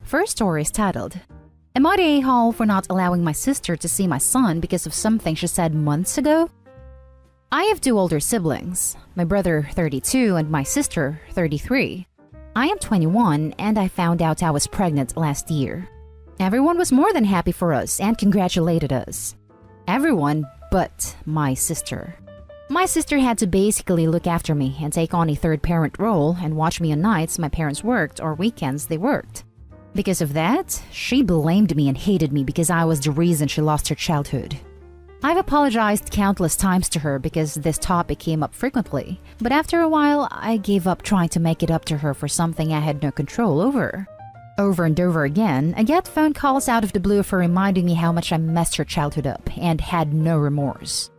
First story is titled, Am I the a-hole for not allowing my sister to see my son because of something she said months ago? I have two older siblings, my brother 32 and my sister 33. I am 21 and I found out I was pregnant last year. Everyone was more than happy for us and congratulated us. Everyone but my sister. My sister had to basically look after me and take on a third parent role and watch me on nights my parents worked or weekends they worked. Because of that, she blamed me and hated me because I was the reason she lost her childhood. I've apologized countless times to her because this topic came up frequently, but after a while, I gave up trying to make it up to her for something I had no control over. Over and over again, I get phone calls out of the blue for reminding me how much I messed her childhood up and had no remorse.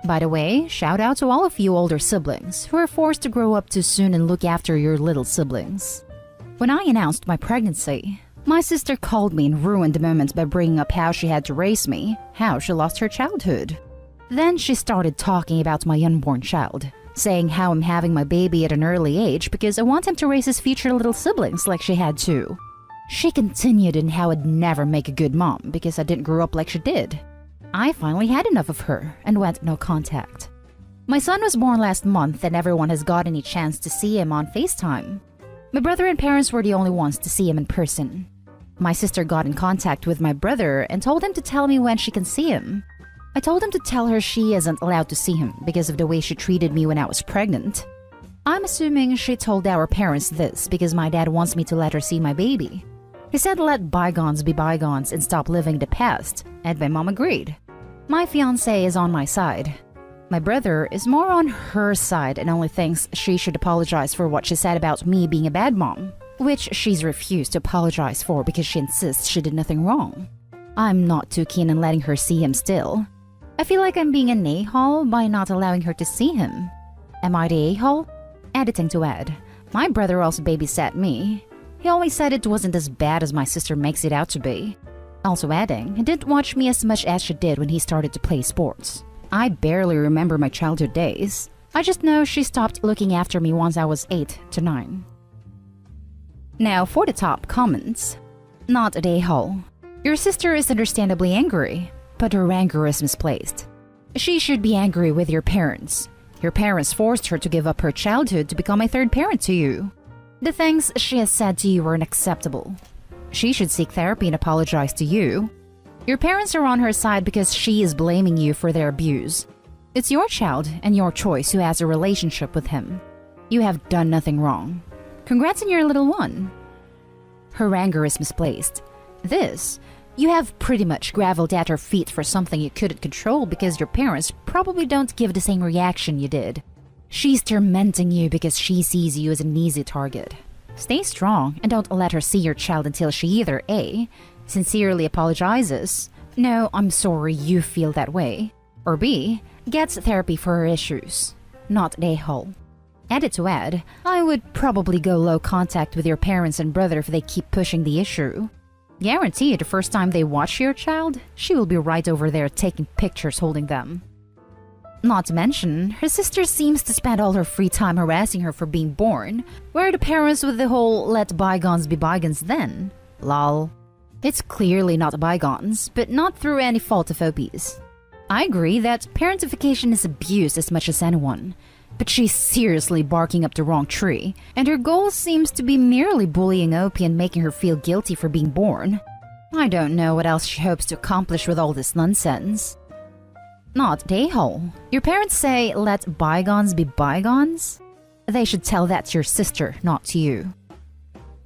By the way, shout out to all of you older siblings who are forced to grow up too soon and look after your little siblings. When I announced my pregnancy, my sister called me and ruined the moment by bringing up how she had to raise me, how she lost her childhood. Then she started talking about my unborn child, saying how I'm having my baby at an early age because I want him to raise his future little siblings like she had too. She continued in how I'd never make a good mom because I didn't grow up like she did. I finally had enough of her and went no contact. My son was born last month and everyone has got any chance to see him on FaceTime. My brother and parents were the only ones to see him in person. My sister got in contact with my brother and told him to tell me when she can see him. I told him to tell her she isn't allowed to see him because of the way she treated me when I was pregnant. I'm assuming she told our parents this because my dad wants me to let her see my baby. He said let bygones be bygones and stop living the past, and my mom agreed. My fiancé is on my side. My brother is more on her side and only thinks she should apologize for what she said about me being a bad mom, which she's refused to apologize for because she insists she did nothing wrong. I'm not too keen on letting her see him still. I feel like I'm being an a-hole by not allowing her to see him. Am I the a-hole? Editing to add, my brother also babysat me. He always said it wasn't as bad as my sister makes it out to be. Also adding, he didn't watch me as much as she did when he started to play sports. I barely remember my childhood days. I just know she stopped looking after me once I was 8 to 9. Now for the top comments. Not a a-hole. Your sister is understandably angry, but her anger is misplaced. She should be angry with your parents. Your parents forced her to give up her childhood to become a third parent to you. The things she has said to you were unacceptable. She should seek therapy and apologize to you. Your parents are on her side because she is blaming you for their abuse. It's your child and your choice who has a relationship with him. You have done nothing wrong. Congrats on your little one. Her anger is misplaced. This, you have pretty much gravelled at her feet for something you couldn't control because your parents probably don't give the same reaction you did. She's tormenting you because she sees you as an easy target. Stay strong and don't let her see your child until she either A, sincerely apologizes, no, I'm sorry you feel that way, or B, gets therapy for her issues. Not an a-hole. Edit to add, I would probably go low contact with your parents and brother if they keep pushing the issue. Guarantee the first time they watch your child, she will be right over there taking pictures holding them. Not to mention, her sister seems to spend all her free time harassing her for being born. Where are the parents with the whole let bygones be bygones then? Lol. It's clearly not bygones, but not through any fault of OP's. I agree that parentification is abused as much as anyone, but she's seriously barking up the wrong tree, and her goal seems to be merely bullying OP and making her feel guilty for being born. I don't know what else she hopes to accomplish with all this nonsense. Not the a-hole. Your parents say, let bygones be bygones? They should tell that to your sister, not to you.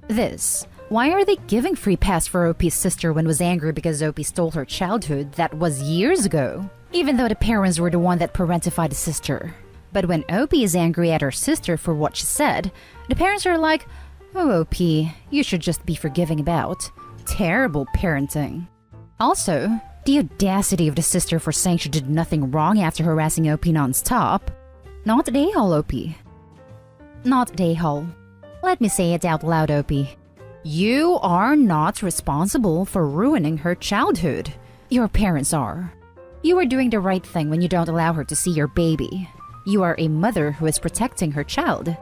This. Why are they giving free pass for OP's sister when was angry because OP stole her childhood that was years ago? Even though the parents were the one that parentified the sister. But when OP is angry at her sister for what she said, the parents are like, oh OP, you should just be forgiving about. Terrible parenting. Also, the audacity of the sister for saying she did nothing wrong after harassing OP non-stop. Not the a-hole, OP. Not the a-hole. Let me say it out loud, OP. You are not responsible for ruining her childhood. Your parents are. You are doing the right thing when you don't allow her to see your baby. You are a mother who is protecting her child.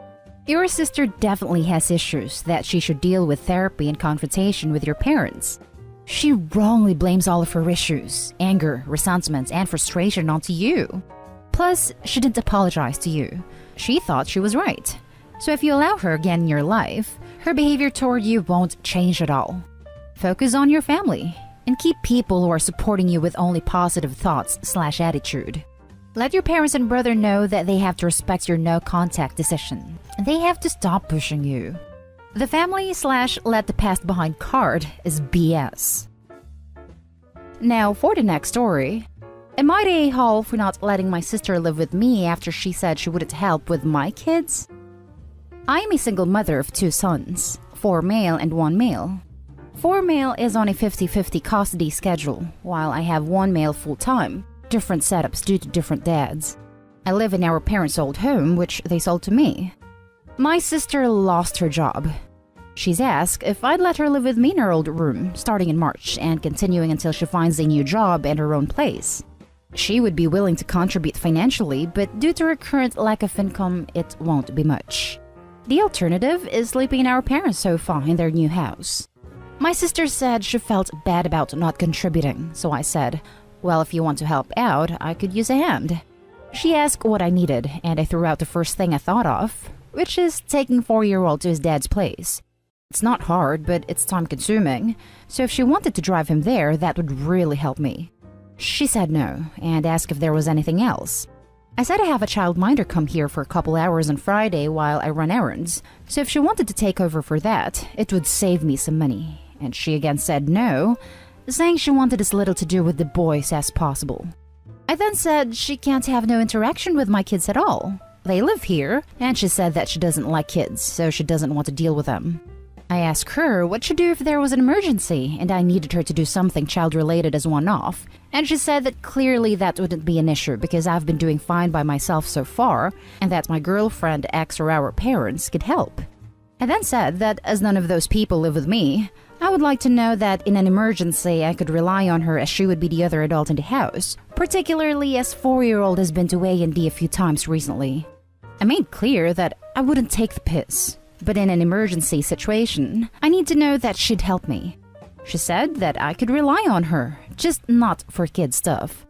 Your sister definitely has issues that she should deal with therapy and confrontation with your parents. She wrongly blames all of her issues, anger, resentment, and frustration onto you. Plus, she didn't apologize to you. She thought she was right. So if you allow her again in your life, her behavior toward you won't change at all. Focus on your family and keep people who are supporting you with only positive thoughts/attitude. Let your parents and brother know that they have to respect your no-contact decision. They have to stop pushing you. The family/let the past behind card is BS. Now for the next story. Am I the a-hole for not letting my sister live with me after she said she wouldn't help with my kids? I am a single mother of 2 sons, 4 male and 1 male. 4 male is on a 50-50 custody schedule, while I have 1 male full-time, different setups due to different dads. I live in our parents' old home, which they sold to me. My sister lost her job. She's asked if I'd let her live with me in her old room, starting in March and continuing until she finds a new job and her own place. She would be willing to contribute financially, but due to her current lack of income, it won't be much. The alternative is sleeping in our parents' sofa in their new house. My sister said she felt bad about not contributing, so I said, well, if you want to help out, I could use a hand. She asked what I needed, and I threw out the first thing I thought of, which is taking 4-year-old to his dad's place. It's not hard, but it's time-consuming, so if she wanted to drive him there, that would really help me. She said no, and asked if there was anything else. I said I have a childminder come here for a couple hours on Friday while I run errands, so if she wanted to take over for that, it would save me some money. And she again said no, saying she wanted as little to do with the boys as possible. I then said she can't have no interaction with my kids at all. They live here, and she said that she doesn't like kids, so she doesn't want to deal with them. I asked her what she'd do if there was an emergency and I needed her to do something child-related as one-off, and she said that clearly that wouldn't be an issue because I've been doing fine by myself so far, and that my girlfriend, ex, or our parents could help. I then said that as none of those people live with me, I would like to know that in an emergency I could rely on her as she would be the other adult in the house, particularly as 4-year-old has been to A&D a few times recently. I made clear that I wouldn't take the piss. But in an emergency situation, I need to know that she'd help me. She said that I could rely on her, just not for kid stuff.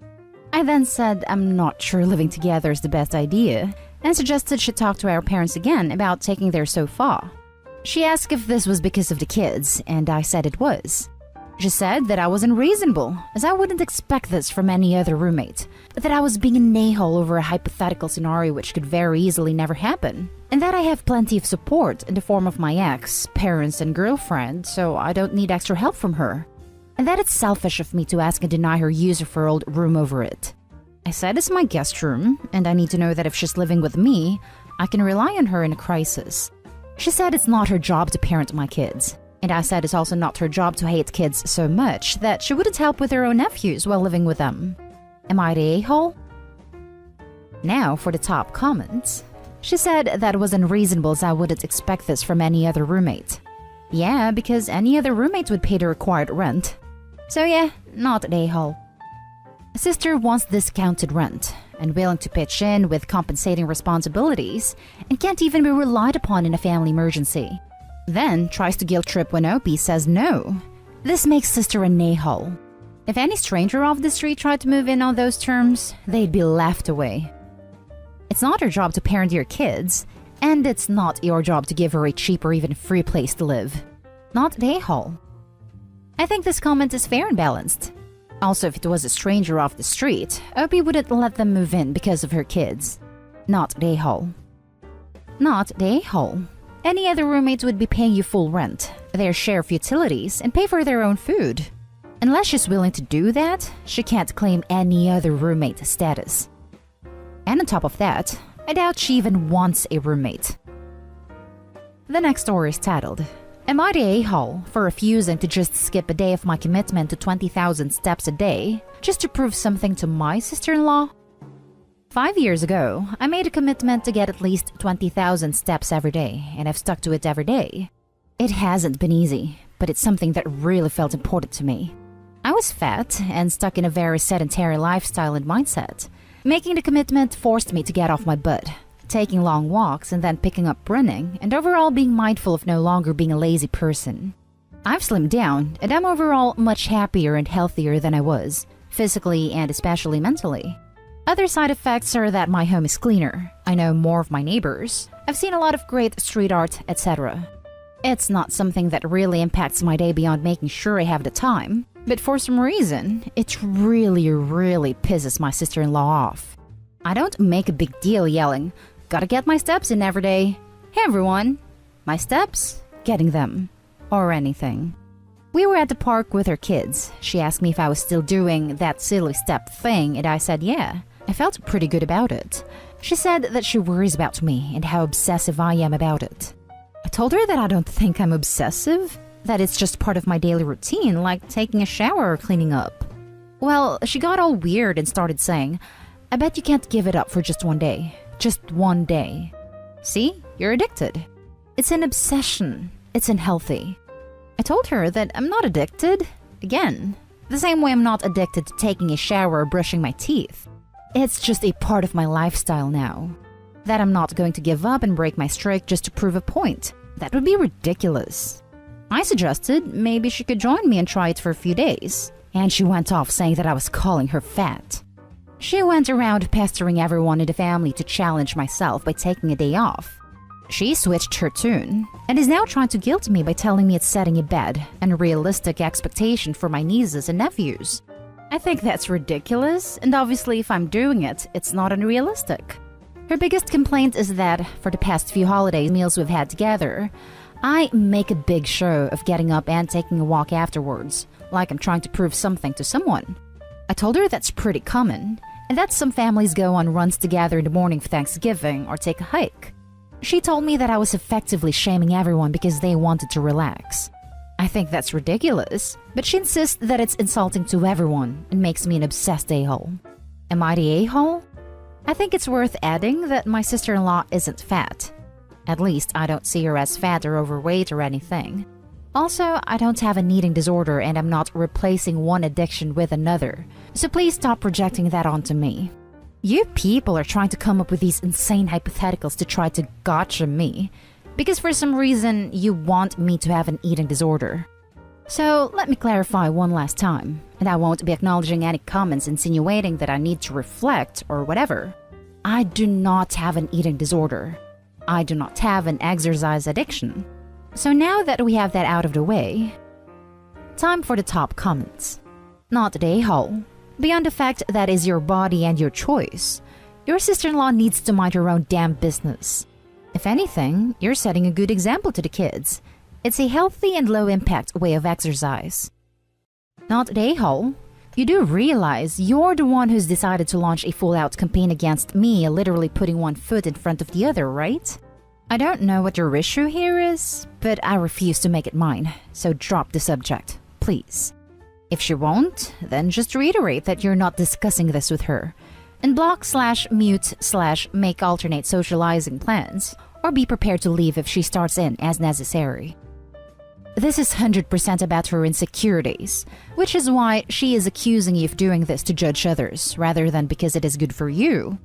I then said I'm not sure living together is the best idea, and suggested she talk to our parents again about taking their sofa. She asked if this was because of the kids, and I said it was. She said that I was unreasonable, as I wouldn't expect this from any other roommate, but that I was being an a-hole over a hypothetical scenario which could very easily never happen, and that I have plenty of support in the form of my ex, parents, and girlfriend, so I don't need extra help from her, and that it's selfish of me to ask and deny her use of her old room over it. I said it's my guest room, and I need to know that if she's living with me, I can rely on her in a crisis. She said it's not her job to parent my kids. And I said it's also not her job to hate kids so much that she wouldn't help with her own nephews while living with them. Am I the a-hole? Now for the top comments. She said that it was unreasonable as I wouldn't expect this from any other roommate. Yeah, because any other roommate would pay the required rent. So yeah, not the a-hole. Sister wants discounted rent and willing to pitch in with compensating responsibilities and can't even be relied upon in a family emergency. Then tries to guilt trip when OP says no. This makes sister an a-hole. If any stranger off the street tried to move in on those terms, they'd be laughed away. It's not her job to parent your kids, and it's not your job to give her a cheap or even free place to live. Not the a-hole. I think this comment is fair and balanced. Also, if it was a stranger off the street, OP wouldn't let them move in because of her kids. Not the a-hole. Not the a-hole. Any other roommates would be paying you full rent, their share of utilities, and pay for their own food. Unless she's willing to do that, she can't claim any other roommate status. And on top of that, I doubt she even wants a roommate. The next story is titled, Am I the a-hole for refusing to just skip a day of my commitment to 20,000 steps a day just to prove something to my sister-in-law? 5 years ago, I made a commitment to get at least 20,000 steps every day, and I've stuck to it every day. It hasn't been easy, but it's something that really felt important to me. I was fat and stuck in a very sedentary lifestyle and mindset. Making the commitment forced me to get off my butt, taking long walks and then picking up running, and overall being mindful of no longer being a lazy person. I've slimmed down, and I'm overall much happier and healthier than I was, physically and especially mentally. Other side effects are that my home is cleaner, I know more of my neighbors, I've seen a lot of great street art, etc. It's not something that really impacts my day beyond making sure I have the time, but for some reason, it really pisses my sister-in-law off. I don't make a big deal yelling, "Gotta get my steps in every day. Hey everyone, my steps, getting them," or anything. We were at the park with her kids. She asked me if I was still doing that silly step thing, and I said yeah. I felt pretty good about it. She said that she worries about me and how obsessive I am about it. I told her that I don't think I'm obsessive, that it's just part of my daily routine, like taking a shower or cleaning up. Well, she got all weird and started saying, "I bet you can't give it up for just one day. Just one day. See, you're addicted. It's an obsession. It's unhealthy." I told her that I'm not addicted. Again, the same way I'm not addicted to taking a shower or brushing my teeth. It's just a part of my lifestyle now. That I'm not going to give up and break my streak just to prove a point. That would be ridiculous. I suggested maybe she could join me and try it for a few days, and she went off saying that I was calling her fat. She went around pestering everyone in the family to challenge myself by taking a day off. She switched her tune, and is now trying to guilt me by telling me it's setting a bad, unrealistic expectation for my nieces and nephews. I think that's ridiculous, and obviously if I'm doing it, it's not unrealistic. Her biggest complaint is that, for the past few holiday meals we've had together, I make a big show of getting up and taking a walk afterwards, like I'm trying to prove something to someone. I told her that's pretty common, and that some families go on runs together in the morning for Thanksgiving or take a hike. She told me that I was effectively shaming everyone because they wanted to relax. I think that's ridiculous, but she insists that it's insulting to everyone and makes me an obsessed a-hole. Am I the a-hole? I think it's worth adding that my sister-in-law isn't fat. At least I don't see her as fat or overweight or anything. Also, I don't have an eating disorder and I'm not replacing one addiction with another, so please stop projecting that onto me. You people are trying to come up with these insane hypotheticals to try to gotcha me, because for some reason you want me to have an eating disorder. So let me clarify one last time, and I won't be acknowledging any comments insinuating that I need to reflect or whatever. I do not have an eating disorder. I do not have an exercise addiction. So now that we have that out of the way, time for the top comments. Not the a-hole. Beyond the fact that is your body and your choice, your sister-in-law needs to mind her own damn business. If anything, you're setting a good example to the kids. It's a healthy and low-impact way of exercise. Not the a-hole. You do realize you're the one who's decided to launch a full-out campaign against me, literally putting one foot in front of the other, right? I don't know what your issue here is, but I refuse to make it mine, so drop the subject, please. If she won't, then just reiterate that you're not discussing this with her, and block/mute/make alternate socializing plans, or be prepared to leave if she starts in as necessary. This is 100% about her insecurities, which is why she is accusing you of doing this to judge others, rather than because it is good for you.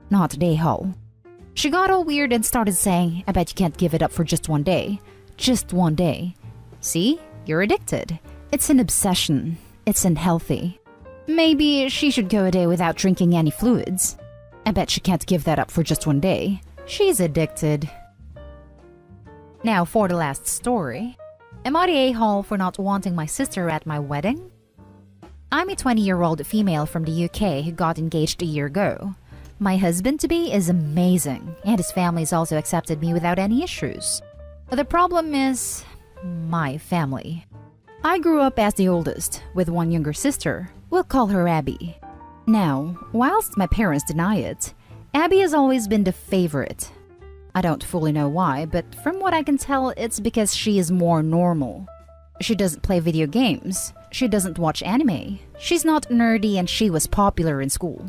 Not the a-hole. She got all weird and started saying, "I bet you can't give it up for just one day. Just one day. See? You're addicted. It's an obsession. It's unhealthy. Maybe she should go a day without drinking any fluids. I bet she can't give that up for just one day. She's addicted." Now for the last story. Am I the a-hole for not wanting my sister at my wedding? I'm a 20-year-old female from the UK who got engaged a year ago. My husband-to-be is amazing, and his family's also accepted me without any issues. The problem is my family. I grew up as the oldest, with one younger sister. We'll call her Abby. Now, whilst my parents deny it, Abby has always been the favorite. I don't fully know why, but from what I can tell, it's because she is more normal. She doesn't play video games. She doesn't watch anime. She's not nerdy, and she was popular in school.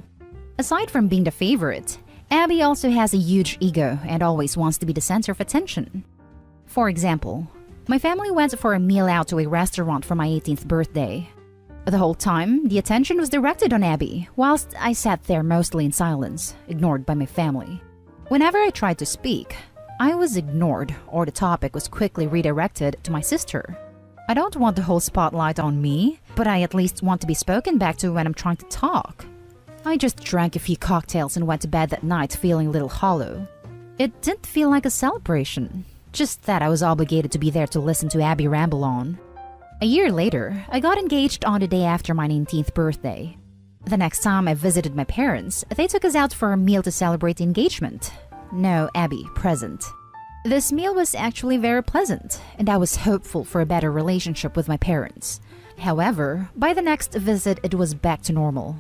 Aside from being the favorite, Abby also has a huge ego and always wants to be the center of attention. For example, my family went for a meal out to a restaurant for my 18th birthday. The whole time, the attention was directed on Abby, whilst I sat there mostly in silence, ignored by my family. Whenever I tried to speak, I was ignored or the topic was quickly redirected to my sister. I don't want the whole spotlight on me, but I at least want to be spoken back to when I'm trying to talk. I just drank a few cocktails and went to bed that night feeling a little hollow. It didn't feel like a celebration, just that I was obligated to be there to listen to Abby ramble on. A year later, I got engaged on the day after my 19th birthday. The next time I visited my parents, they took us out for a meal to celebrate the engagement. No Abby present. This meal was actually very pleasant, and I was hopeful for a better relationship with my parents. However, by the next visit, it was back to normal.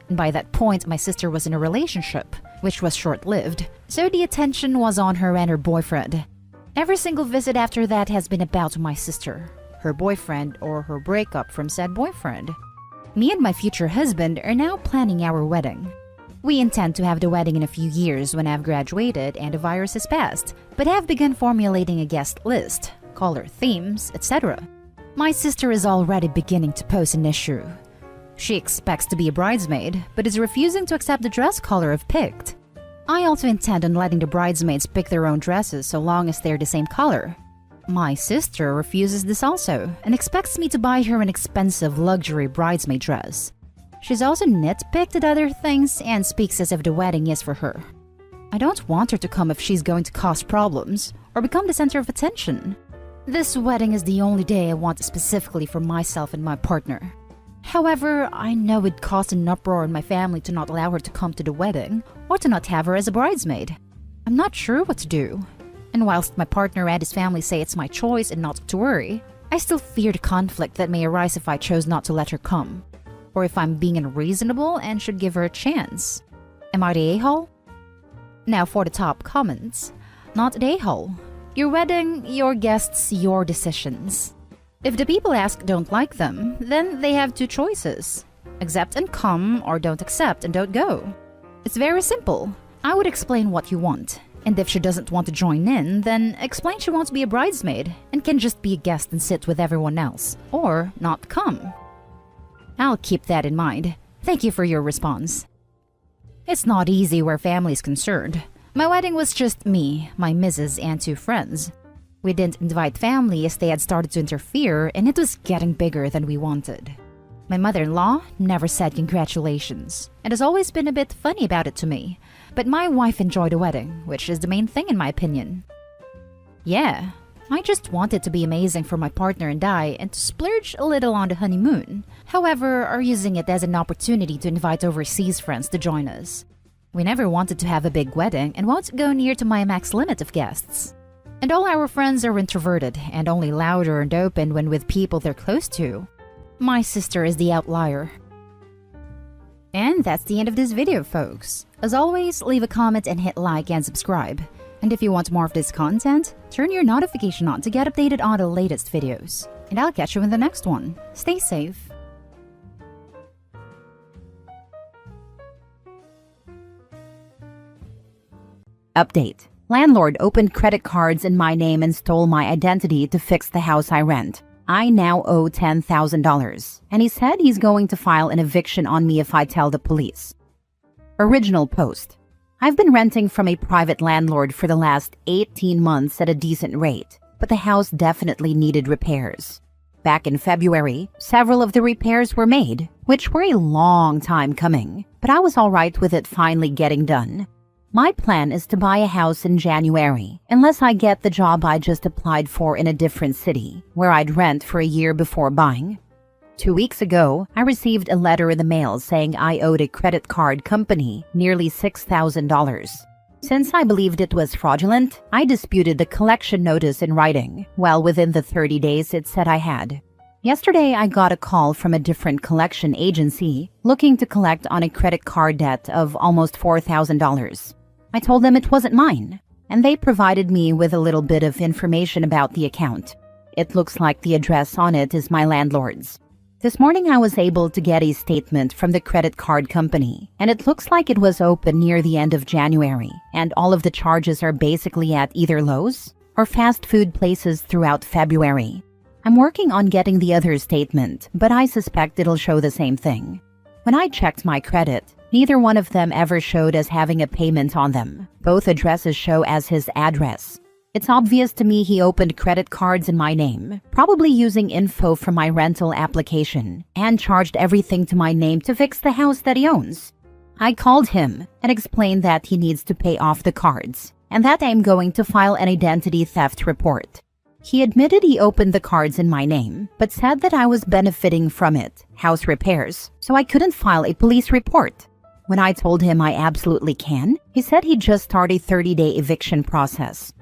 And by that point, my sister was in a relationship, which was short-lived, so the attention was on her and her boyfriend. Every single visit after that has been about my sister, her boyfriend, or her breakup from said boyfriend. Me and my future husband are now planning our wedding. We intend to have the wedding in a few years when I've graduated and the virus has passed, but have begun formulating a guest list, color themes, etc. My sister is already beginning to pose an issue. She expects to be a bridesmaid, but is refusing to accept the dress color I've picked. I also intend on letting the bridesmaids pick their own dresses so long as they're the same color. My sister refuses this also and expects me to buy her an expensive luxury bridesmaid dress. She's also nitpicked at other things and speaks as if the wedding is for her. I don't want her to come if she's going to cause problems or become the center of attention. This wedding is the only day I want specifically for myself and my partner. However, I know it'd cause an uproar in my family to not allow her to come to the wedding or to not have her as a bridesmaid. I'm not sure what to do. And whilst my partner and his family say it's my choice and not to worry, I still fear the conflict that may arise if I chose not to let her come. Or if I'm being unreasonable and should give her a chance. Am I the a-hole? Now for the top comments. Not the a-hole. Your wedding, your guests, your decisions. If the people ask don't like them, then they have two choices. Accept and come, or don't accept and don't go. It's very simple. I would explain what you want. And if she doesn't want to join in, then explain she wants to be a bridesmaid and can just be a guest and sit with everyone else, or not come. I'll keep that in mind. Thank you for your response. It's not easy where family is concerned. My wedding was just me, my missus, and two friends. We didn't invite family as they had started to interfere, and it was getting bigger than we wanted. My mother-in-law never said congratulations, and has always been a bit funny about it to me. But my wife enjoyed the wedding, which is the main thing in my opinion. Yeah, I just want it to be amazing for my partner and I and to splurge a little on the honeymoon. However, are using it as an opportunity to invite overseas friends to join us. We never wanted to have a big wedding and won't go near to my max limit of guests. And all our friends are introverted and only louder and open when with people they're close to. My sister is the outlier. And that's the end of this video, folks. As always, leave a comment and hit like and subscribe. And if you want more of this content, turn your notification on to get updated on the latest videos. And I'll catch you in the next one. Stay safe. Update. Landlord opened credit cards in my name and stole my identity to fix the house I rent. I now owe $10,000, and he said he's going to file an eviction on me if I tell the police. Original post. I've been renting from a private landlord for the last 18 months at a decent rate, but the house definitely needed repairs. Back in February, several of the repairs were made, which were a long time coming, but I was alright with it finally getting done. My plan is to buy a house in January, unless I get the job I just applied for in a different city, where I'd rent for a year before buying. 2 weeks ago, I received a letter in the mail saying I owed a credit card company nearly $6,000. Since I believed it was fraudulent, I disputed the collection notice in writing, well within the 30 days it said I had. Yesterday, I got a call from a different collection agency looking to collect on a credit card debt of almost $4,000. I told them it wasn't mine, and they provided me with a little bit of information about the account. It looks like the address on it is my landlord's. This morning I was able to get a statement from the credit card company, and it looks like it was open near the end of January, and all of the charges are basically at either Lowe's or fast food places throughout February. I'm working on getting the other statement, but I suspect it'll show the same thing. When I checked my credit, Neither one of them ever showed as having a payment on them. Both addresses show as his address. It's obvious to me he opened credit cards in my name, probably using info from my rental application, and charged everything to my name to fix the house that he owns. I called him and explained that he needs to pay off the cards, and that I'm going to file an identity theft report. He admitted he opened the cards in my name, but said that I was benefiting from it, house repairs, so I couldn't file a police report. When I told him I absolutely can, he said he'd just start a 30-day eviction process.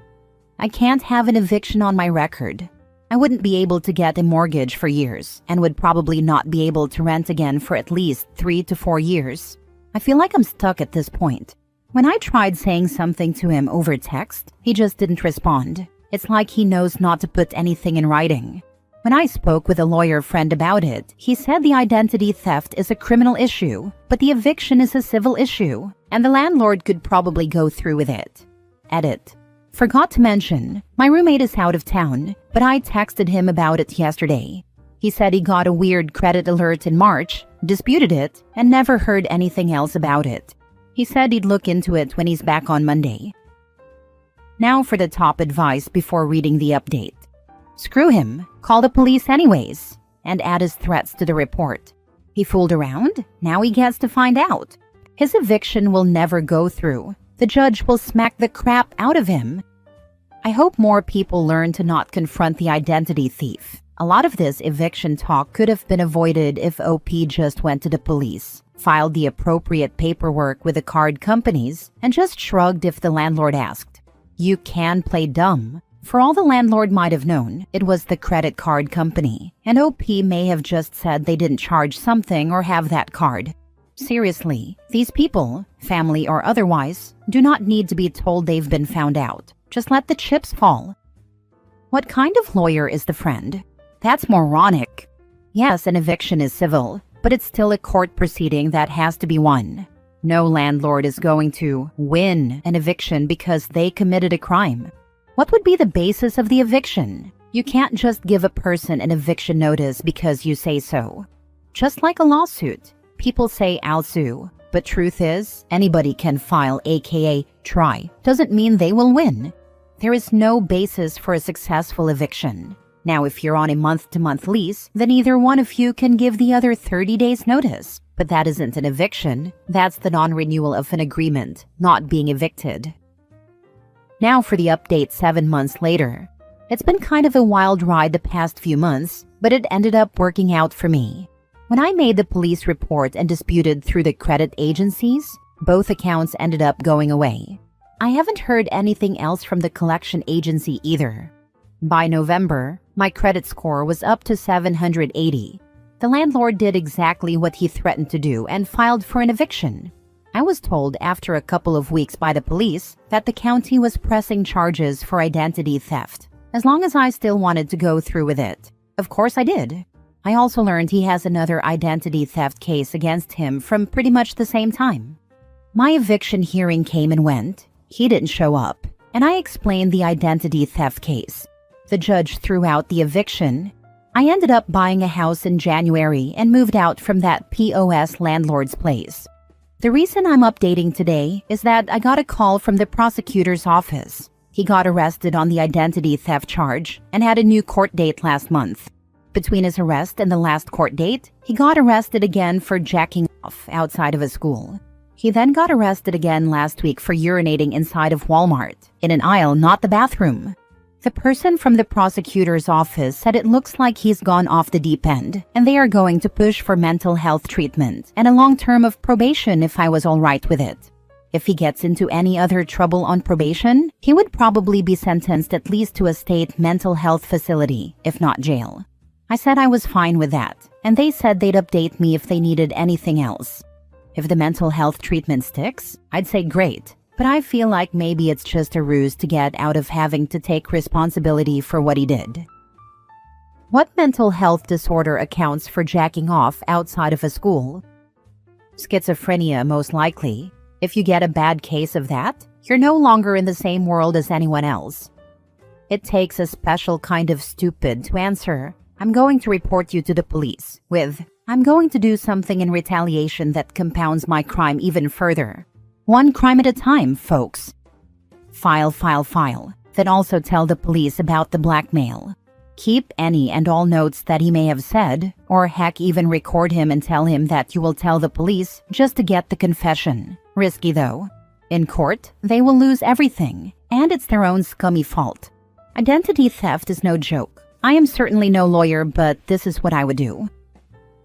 I can't have an eviction on my record. I wouldn't be able to get a mortgage for years and would probably not be able to rent again for at least 3 to 4 years. I feel like I'm stuck at this point. When I tried saying something to him over text, he just didn't respond. It's like he knows not to put anything in writing. When I spoke with a lawyer friend about it, he said the identity theft is a criminal issue, but the eviction is a civil issue, and the landlord could probably go through with it. Edit. Forgot to mention, my roommate is out of town, but I texted him about it yesterday. He said he got a weird credit alert in March, disputed it, and never heard anything else about it. He said he'd look into it when he's back on Monday. Now for the top advice before reading the update. Screw him, call the police anyways, and add his threats to the report. He fooled around, now he gets to find out. His eviction will never go through. The judge will smack the crap out of him. I hope more people learn to not confront the identity thief. A lot of this eviction talk could have been avoided if OP just went to the police, filed the appropriate paperwork with the card companies, and just shrugged if the landlord asked. You can play dumb. For all the landlord might have known, it was the credit card company, and OP may have just said they didn't charge something or have that card. Seriously, these people, family or otherwise, do not need to be told they've been found out. Just let the chips fall. What kind of lawyer is the friend? That's moronic. Yes, an eviction is civil, but it's still a court proceeding that has to be won. No landlord is going to win an eviction because they committed a crime. What would be the basis of the eviction? You can't just give a person an eviction notice because you say so. Just like a lawsuit, people say I'll sue, but truth is, anybody can file, aka try. Doesn't mean they will win. There is no basis for a successful eviction. Now, if you're on a month-to-month lease, then either one of you can give the other 30 days notice. But that isn't an eviction. That's the non-renewal of an agreement, not being evicted. Now for the update 7 months later. It's been kind of a wild ride the past few months, but it ended up working out for me. When I made the police report and disputed through the credit agencies, both accounts ended up going away. I haven't heard anything else from the collection agency either. By November, my credit score was up to 780. The landlord did exactly what he threatened to do and filed for an eviction. I was told after a couple of weeks by the police that the county was pressing charges for identity theft, as long as I still wanted to go through with it. Of course I did. I also learned he has another identity theft case against him from pretty much the same time. My eviction hearing came and went. He didn't show up, and I explained the identity theft case. The judge threw out the eviction. I ended up buying a house in January and moved out from that POS landlord's place. The reason I'm updating today is that I got a call from the prosecutor's office. He got arrested on the identity theft charge and had a new court date last month. Between his arrest and the last court date, he got arrested again for jacking off outside of a school. He then got arrested again last week for urinating inside of Walmart, in an aisle, not the bathroom. The person from the prosecutor's office said it looks like he's gone off the deep end, and they are going to push for mental health treatment and a long term of probation if I was all right with it. If he gets into any other trouble on probation, he would probably be sentenced at least to a state mental health facility, if not jail. I said I was fine with that, and they said they'd update me if they needed anything else. If the mental health treatment sticks, I'd say great. But I feel like maybe it's just a ruse to get out of having to take responsibility for what he did. What mental health disorder accounts for jacking off outside of a school? Schizophrenia, most likely. If you get a bad case of that, you're no longer in the same world as anyone else. It takes a special kind of stupid to answer, "I'm going to report you to the police," with, I'm going to do something in retaliation that compounds my crime even further. One crime at a time, folks. File, file, file. Then also tell the police about the blackmail. Keep any and all notes that he may have said, or heck, even record him and tell him that you will tell the police just to get the confession. Risky though. In court, they will lose everything, and it's their own scummy fault. Identity theft is no joke. I am certainly no lawyer, but this is what I would do.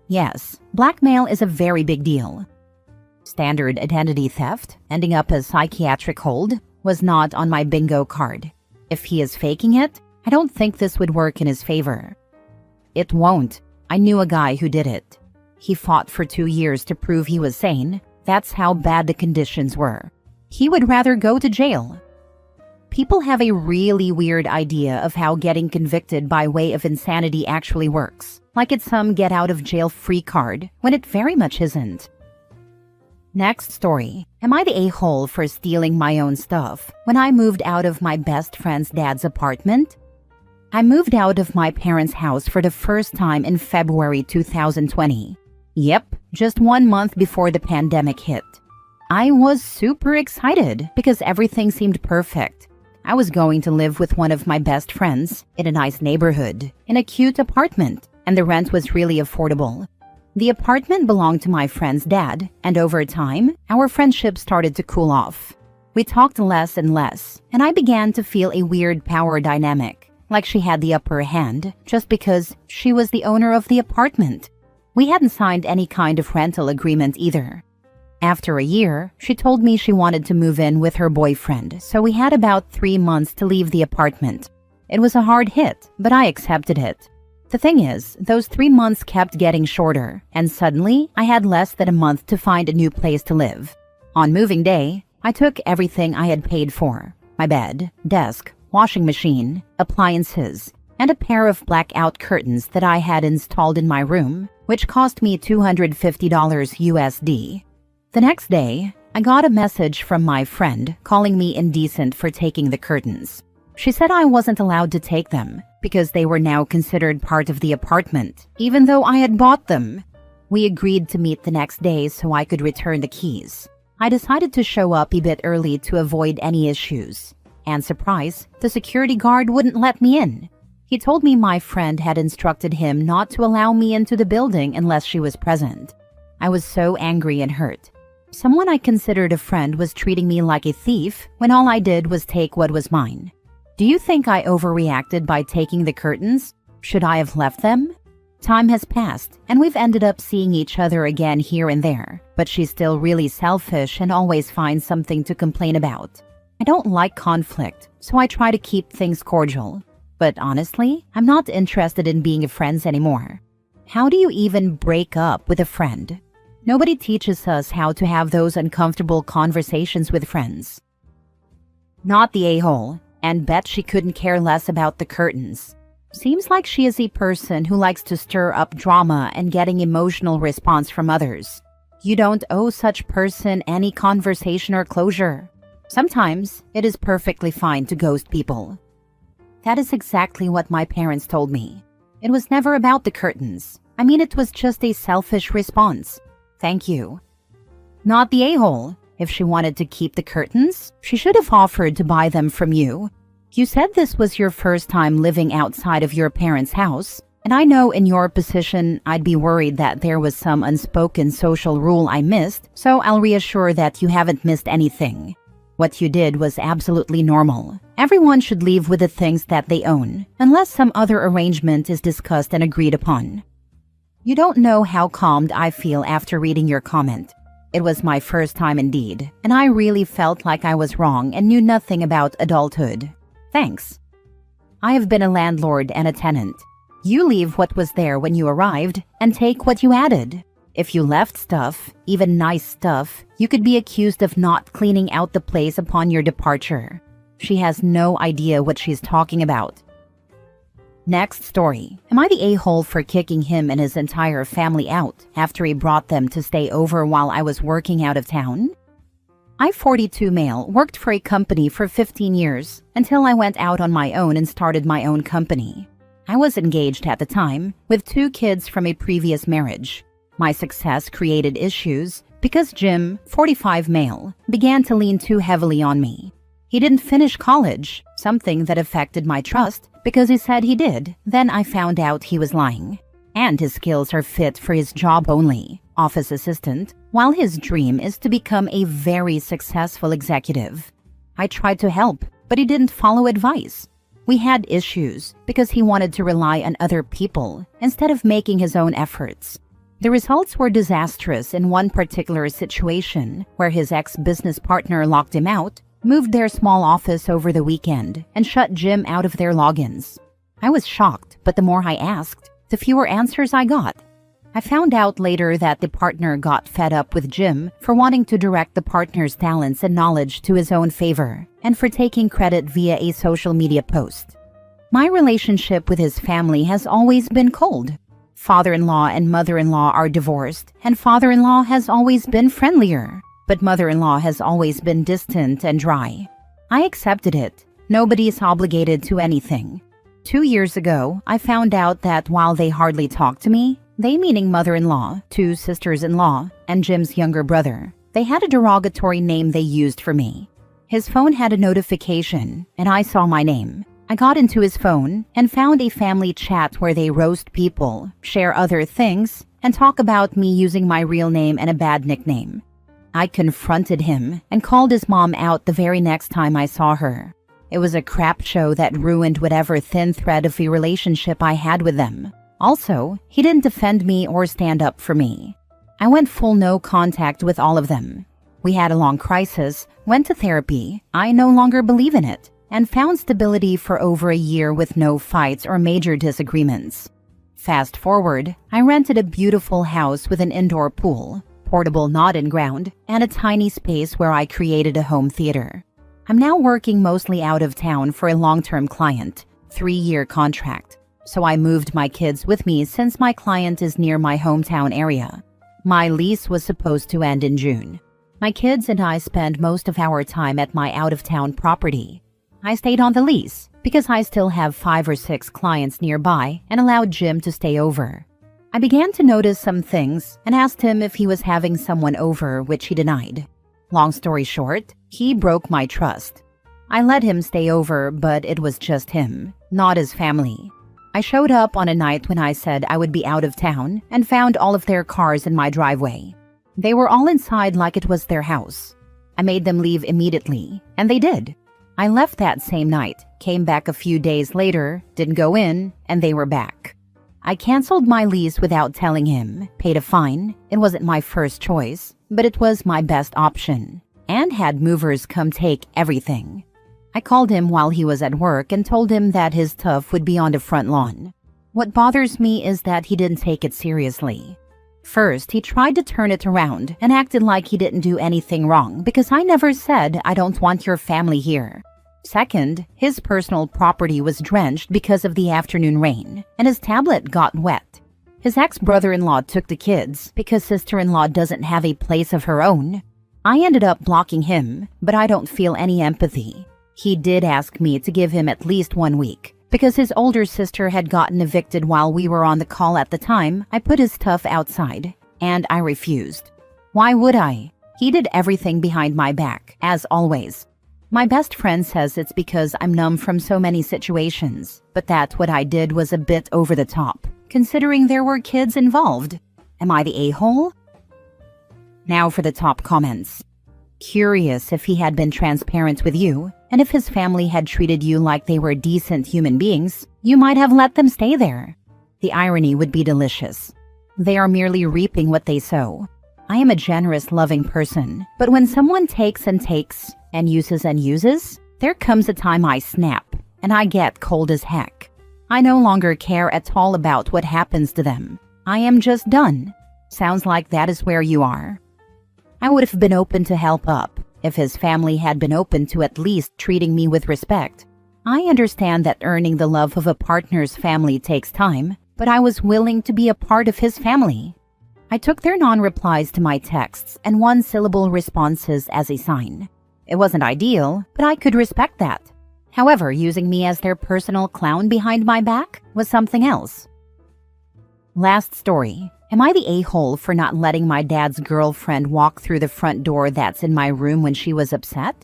Yes, blackmail is a very big deal. Standard identity theft, ending up as psychiatric hold, was not on my bingo card. If he is faking it, I don't think this would work in his favor. It won't. I knew a guy who did it. He fought for 2 years to prove he was sane. That's how bad the conditions were. He would rather go to jail. People have a really weird idea of how getting convicted by way of insanity actually works, like it's some get-out-of-jail-free card, when it very much isn't. Next story. Am I the a-hole for stealing my own stuff when I moved out of my best friend's dad's apartment? I moved out of my parents' house for the first time in February 2020. Yep, just 1 month before the pandemic hit. I was super excited because everything seemed perfect. I was going to live with one of my best friends in a nice neighborhood, in a cute apartment, and the rent was really affordable. The apartment belonged to my friend's dad, and over time, our friendship started to cool off. We talked less and less, and I began to feel a weird power dynamic, like she had the upper hand just because she was the owner of the apartment. We hadn't signed any kind of rental agreement either. After a year, she told me she wanted to move in with her boyfriend, so we had about 3 months to leave the apartment. It was a hard hit, but I accepted it. The thing is, those 3 months kept getting shorter, and suddenly I had less than a month to find a new place to live. On moving day, I took everything I had paid for: my bed, desk, washing machine, appliances, and a pair of blackout curtains that I had installed in my room, which cost me $250 USD. The next day, I got a message from my friend calling me indecent for taking the curtains. She said I wasn't allowed to take them because they were now considered part of the apartment, even though I had bought them. We agreed to meet the next day so I could return the keys. I decided to show up a bit early to avoid any issues. And surprise, the security guard wouldn't let me in. He told me my friend had instructed him not to allow me into the building unless she was present. I was so angry and hurt. Someone I considered a friend was treating me like a thief when all I did was take what was mine. Do you think I overreacted by taking the curtains? Should I have left them? Time has passed, and we've ended up seeing each other again here and there, but she's still really selfish and always finds something to complain about. I don't like conflict, so I try to keep things cordial. But honestly, I'm not interested in being friends anymore. How do you even break up with a friend? Nobody teaches us how to have those uncomfortable conversations with friends. Not the a-hole, and bet she couldn't care less about the curtains. Seems like she is a person who likes to stir up drama and getting emotional response from others. You don't owe such person any conversation or closure. Sometimes it is perfectly fine to ghost people. That is exactly what my parents told me. It was never about the curtains. I mean, it was just a selfish response. Thank you. Not the a-hole. If she wanted to keep the curtains, she should have offered to buy them from you. You said this was your first time living outside of your parents' house, and I know in your position I'd be worried that there was some unspoken social rule I missed, so I'll reassure that you haven't missed anything. What you did was absolutely normal. Everyone should leave with the things that they own, unless some other arrangement is discussed and agreed upon. You don't know how calmed I feel after reading your comment. It was my first time indeed, and I really felt like I was wrong and knew nothing about adulthood. Thanks. I have been a landlord and a tenant. You leave what was there when you arrived and take what you added. If you left stuff, even nice stuff, you could be accused of not cleaning out the place upon your departure. She has no idea what she's talking about. Next story. Am I the a-hole for kicking him and his entire family out after he brought them to stay over while I was working out of town? I, 42 male, worked for a company for 15 years until I went out on my own and started my own company. I was engaged at the time with 2 kids from a previous marriage. My success created issues because Jim, 45 male, began to lean too heavily on me. He didn't finish college, something that affected my trust because he said he did. Then I found out he was lying. And his skills are fit for his job only, office assistant, while his dream is to become a very successful executive. I tried to help, but he didn't follow advice. We had issues because he wanted to rely on other people instead of making his own efforts. The results were disastrous in one particular situation where his ex-business partner locked him out, moved their small office over the weekend, and shut Jim out of their logins. I was shocked, but the more I asked, the fewer answers I got. I found out later that the partner got fed up with Jim for wanting to direct the partner's talents and knowledge to his own favor and for taking credit via a social media post. My relationship with his family has always been cold. Father-in-law and mother-in-law are divorced, and father-in-law has always been friendlier, but mother-in-law has always been distant and dry. I accepted it. Nobody is obligated to anything. 2 years ago, I found out that while they hardly talk to me, they meaning mother-in-law, 2 sisters-in-law, and Jim's younger brother, they had a derogatory name they used for me. His phone had a notification, and I saw my name. I got into his phone and found a family chat where they roast people, share other things, and talk about me using my real name and a bad nickname. I confronted him and called his mom out the very next time I saw her. It was a crap show that ruined whatever thin thread of a relationship I had with them. Also, he didn't defend me or stand up for me. I went full no contact with all of them. We had a long crisis, went to therapy, I no longer believe in it, and found stability for over a year with no fights or major disagreements. Fast forward, I rented a beautiful house with an indoor pool, portable not in ground, and a tiny space where I created a home theater. I'm now working mostly out of town for a long-term client, 3-year contract. So I moved my kids with me since my client is near my hometown area. My lease was supposed to end in June. My kids and I spend most of our time at my out-of-town property. I stayed on the lease because I still have 5 or 6 clients nearby and allowed Jim to stay over. I began to notice some things and asked him if he was having someone over, which he denied. Long story short, he broke my trust. I let him stay over, but it was just him, not his family. I showed up on a night when I said I would be out of town and found all of their cars in my driveway. They were all inside like it was their house. I made them leave immediately, and they did. I left that same night, came back a few days later, didn't go in, and they were back. I canceled my lease without telling him, paid a fine. It wasn't my first choice, but it was my best option, and had movers come take everything. I called him while he was at work and told him that his stuff would be on the front lawn. What bothers me is that he didn't take it seriously. First, he tried to turn it around and acted like he didn't do anything wrong because I never said I don't want your family here. Second, his personal property was drenched because of the afternoon rain, and his tablet got wet. His ex-brother-in-law took the kids because sister-in-law doesn't have a place of her own. I ended up blocking him, but I don't feel any empathy. He did ask me to give him at least 1 week. Because his older sister had gotten evicted while we were on the call at the time, I put his stuff outside, and I refused. Why would I? He did everything behind my back, as always. My best friend says it's because I'm numb from so many situations, but that what I did was a bit over the top, considering there were kids involved. Am I the a-hole? Now for the top comments. Curious if he had been transparent with you, and if his family had treated you like they were decent human beings, you might have let them stay there. The irony would be delicious. They are merely reaping what they sow. I am a generous, loving person, but when someone takes and uses, there comes a time I snap, and I get cold as heck. I no longer care at all about what happens to them. I am just done. Sounds like that is where you are. I would have been open to help up if his family had been open to at least treating me with respect. I understand that earning the love of a partner's family takes time, but I was willing to be a part of his family. I took their non-replies to my texts and one-syllable responses as a sign. It wasn't ideal, but I could respect that. However, using me as their personal clown behind my back was something else. Last story. Am I the a-hole for not letting my dad's girlfriend walk through the front door that's in my room when she was upset?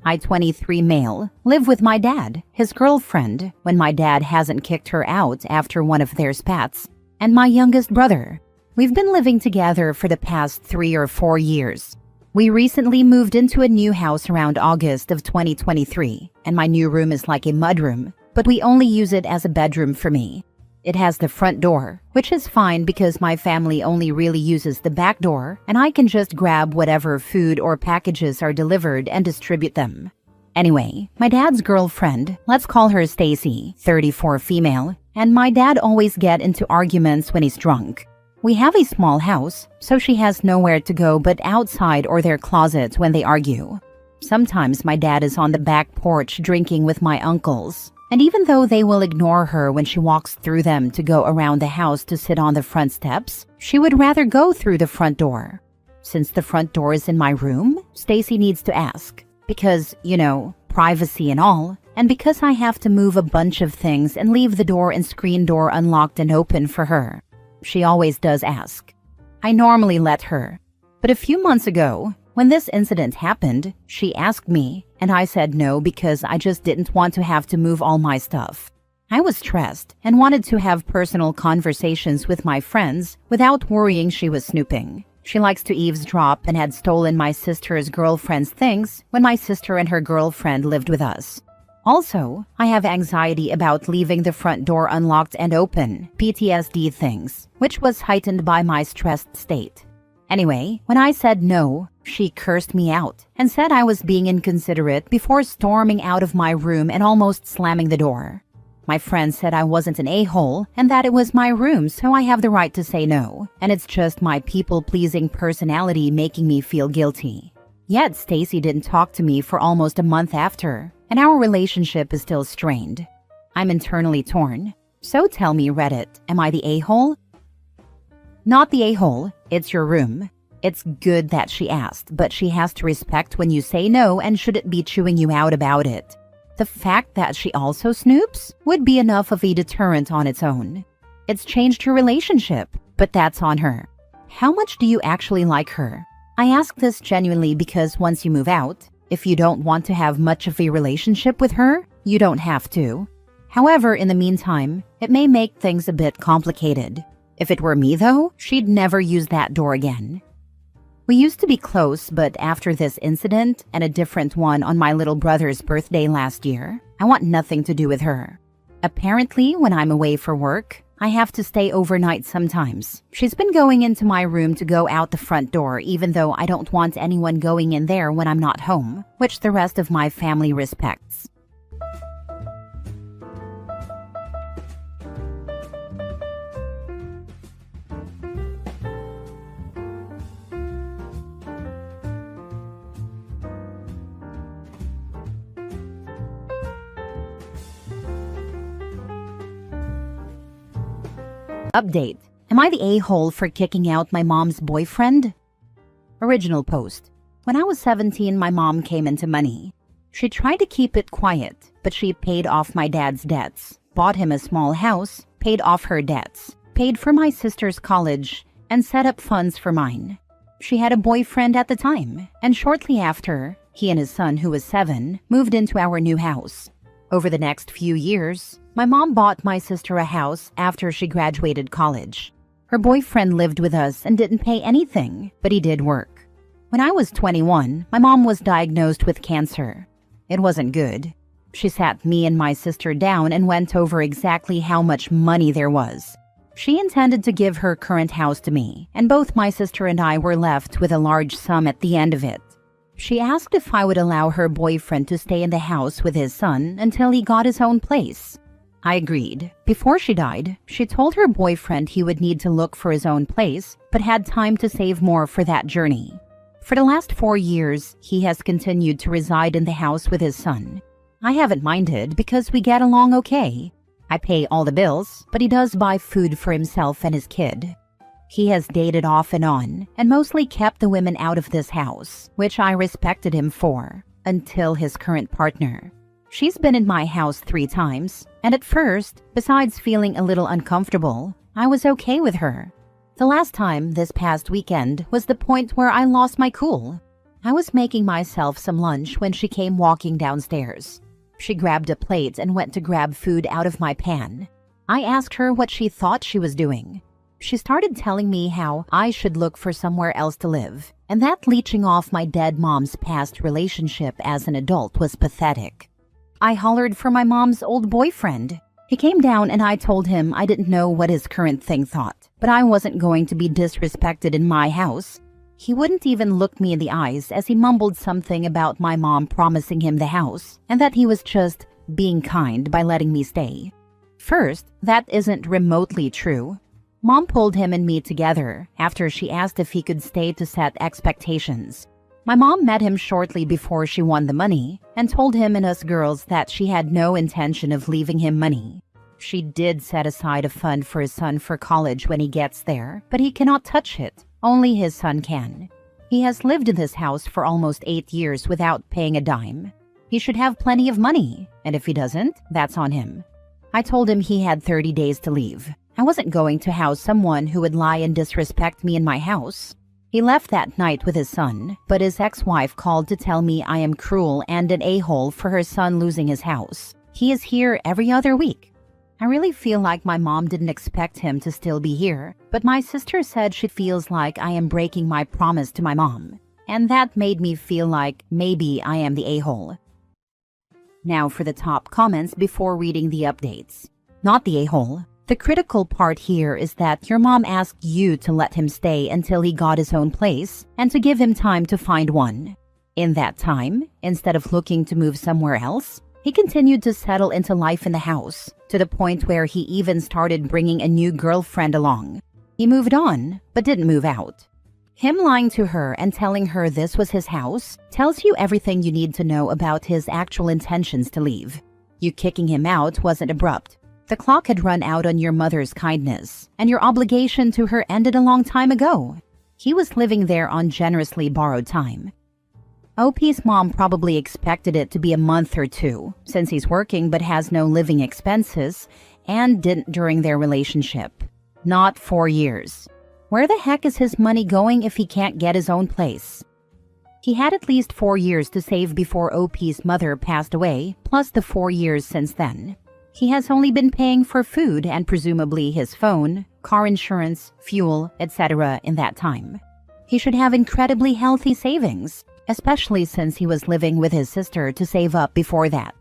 I, 23 male, live with my dad, his girlfriend, when my dad hasn't kicked her out after one of their spats, and my youngest brother. We've been living together for the past 3 or 4 years. We recently moved into a new house around August of 2023, and my new room is like a mudroom, but we only use it as a bedroom for me. It has the front door, which is fine because my family only really uses the back door, and I can just grab whatever food or packages are delivered and distribute them. Anyway, my dad's girlfriend, let's call her Stacy, 34 female, and my dad always get into arguments when he's drunk. We have a small house, so she has nowhere to go but outside or their closet when they argue. Sometimes my dad is on the back porch drinking with my uncles. And even though they will ignore her when she walks through them to go around the house to sit on the front steps, she would rather go through the front door. Since the front door is in my room, Stacy needs to ask. Because, privacy and all, and because I have to move a bunch of things and leave the door and screen door unlocked and open for her. She always does ask. I normally let her. But a few months ago, when this incident happened, she asked me, and I said no because I just didn't want to have to move all my stuff. I was stressed and wanted to have personal conversations with my friends without worrying she was snooping. She likes to eavesdrop and had stolen my sister's girlfriend's things when my sister and her girlfriend lived with us. Also, I have anxiety about leaving the front door unlocked and open, PTSD things, which was heightened by my stressed state. Anyway, when I said no, she cursed me out and said I was being inconsiderate before storming out of my room and almost slamming the door. My friend said I wasn't an a-hole and that it was my room, so I have the right to say no, and it's just my people-pleasing personality making me feel guilty. Yet Stacy didn't talk to me for almost a month after, and our relationship is still strained. I'm internally torn. So tell me, Reddit, am I the a-hole? Not the a-hole, it's your room. It's good that she asked, but she has to respect when you say no and shouldn't be chewing you out about it. The fact that she also snoops would be enough of a deterrent on its own. It's changed her relationship, but that's on her. How much do you actually like her? I ask this genuinely because once you move out, if you don't want to have much of a relationship with her, you don't have to. However, in the meantime, it may make things a bit complicated. If it were me though, she'd never use that door again. We used to be close, but after this incident and a different one on my little brother's birthday last year, I want nothing to do with her. Apparently, when I'm away for work, I have to stay overnight sometimes. She's been going into my room to go out the front door even though I don't want anyone going in there when I'm not home, which the rest of my family respects. Update. Am I the a-hole for kicking out my mom's boyfriend? Original post. When I was 17, my mom came into money. She tried to keep it quiet, but she paid off my dad's debts, bought him a small house, paid off her debts, paid for my sister's college, and set up funds for mine. She had a boyfriend at the time, and shortly after, he and his son, who was 7, moved into our new house. Over the next few years, my mom bought my sister a house after she graduated college. Her boyfriend lived with us and didn't pay anything, but he did work. When I was 21, my mom was diagnosed with cancer. It wasn't good. She sat me and my sister down and went over exactly how much money there was. She intended to give her current house to me, and both my sister and I were left with a large sum at the end of it. She asked if I would allow her boyfriend to stay in the house with his son until he got his own place. I agreed. Before she died, she told her boyfriend he would need to look for his own place, but had time to save more for that journey. For the last 4 years, he has continued to reside in the house with his son. I haven't minded because we get along okay. I pay all the bills, but he does buy food for himself and his kid. He has dated off and on, and mostly kept the women out of this house, which I respected him for, until his current partner. She's been in my house 3 times, and at first, besides feeling a little uncomfortable, I was okay with her. The last time, this past weekend, was the point where I lost my cool. I was making myself some lunch when she came walking downstairs. She grabbed a plate and went to grab food out of my pan. I asked her what she thought she was doing. She started telling me how I should look for somewhere else to live, and that leeching off my dead mom's past relationship as an adult was pathetic. I hollered for my mom's old boyfriend. He came down and I told him I didn't know what his current thing thought, but I wasn't going to be disrespected in my house. He wouldn't even look me in the eyes as he mumbled something about my mom promising him the house and that he was just being kind by letting me stay. First, that isn't remotely true. Mom pulled him and me together after she asked if he could stay to set expectations. My mom met him shortly before she won the money and told him and us girls that she had no intention of leaving him money. She did set aside a fund for his son for college when he gets there, but he cannot touch it. Only his son can. He has lived in this house for almost 8 years without paying a dime. He should have plenty of money, and if he doesn't, that's on him. I told him he had 30 days to leave. I wasn't going to house someone who would lie and disrespect me in my house. He left that night with his son, but his ex-wife called to tell me I am cruel and an a-hole for her son losing his house. He is here every other week. I really feel like my mom didn't expect him to still be here, but my sister said she feels like I am breaking my promise to my mom, and that made me feel like maybe I am the a-hole. Now for the top comments before reading the updates. Not the a-hole. The critical part here is that your mom asked you to let him stay until he got his own place and to give him time to find one. In that time, instead of looking to move somewhere else, he continued to settle into life in the house, to the point where he even started bringing a new girlfriend along. He moved on, but didn't move out. Him lying to her and telling her this was his house tells you everything you need to know about his actual intentions to leave. You kicking him out wasn't abrupt. The clock had run out on your mother's kindness, and your obligation to her ended a long time ago. He was living there on generously borrowed time. OP's mom probably expected it to be a month or two, since he's working but has no living expenses, and didn't during their relationship. Not 4 years. Where the heck is his money going if he can't get his own place? He had at least 4 years to save before OP's mother passed away, plus the 4 years since then. He has only been paying for food and presumably his phone, car insurance, fuel, etc. in that time. He should have incredibly healthy savings, especially since he was living with his sister to save up before that.